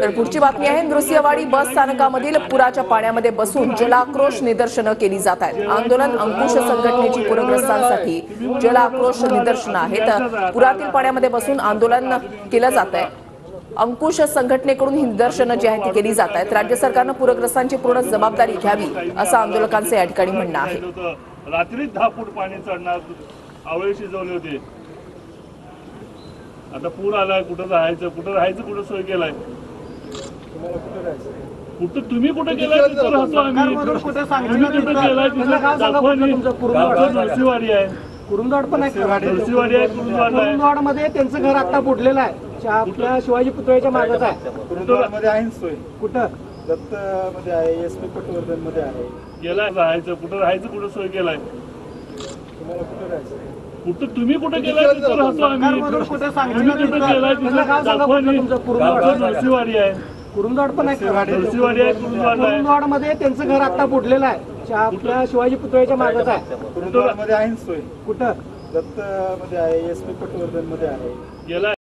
तर पुढची बातमी आहे, नृसिंहवाडी बस स्थानकामधील पुराच्या पाण्यामध्ये बसून जलाक्रोश निदर्शनं केली जात आहेत। आंदोलन अंकुश संघटनेची पूरग्रस्तांसाठी जलाक्रोश निदर्शनं आहेत। पुरातील पाण्यामध्ये बसून आंदोलन केलं जात आहे। अंकुश संघटनेकडून ही निदर्शनं जी आहेत ती केली जात आहेत। राज्य सरकारनं पूरग्रस्तांची पूर्ण जबाबदारी घ्यावी असं आंदोलकांचं या ठिकाणी म्हणणं आहे। रात्री 10 फूट पाणी चढणार, आवळे शिजवले होते। आता पूर आलाय, कुठं राहायचं, कुठं सोय केलाय? कुठं तुम्ही कुठे केलाय? तिथं राहतो आम्ही। नृसिंहवाडी आहे, कुरुंदवाड पण आहे। कुरुंदवाड मध्ये त्यांचं घर आता बुडलेलं आहे। आपल्या शिवाजी पुतळ्याच्या मागच आहे। कुरुंदवाडमध्ये आहे सोय। कुठं? दत्त मध्ये आहे, एसपी पटवर्धन मध्ये आहे। केलाय राहायचं, कुठं राहायचं, कुठं सोय केलाय? तुम्हाला कुठं राहायचं? कुठं तुम्ही कुठे केलाय? तिथं राहतो आम्ही। कुठे नृसिंहवाडी आहे, कुरुंदवाड पण आहे। नृसिंहवाडी आहे, कुरुंदवाड मध्ये त्यांचं घर आता बुडलेलं आहे। आपल्या शिवाजी पुतळ्याच्या मागच आहे। कुरुंदवाडमध्ये आहे सोय। कुठं? दत्त मध्ये आहे, एसपी पटवर्धन मध्ये आहे। केलाय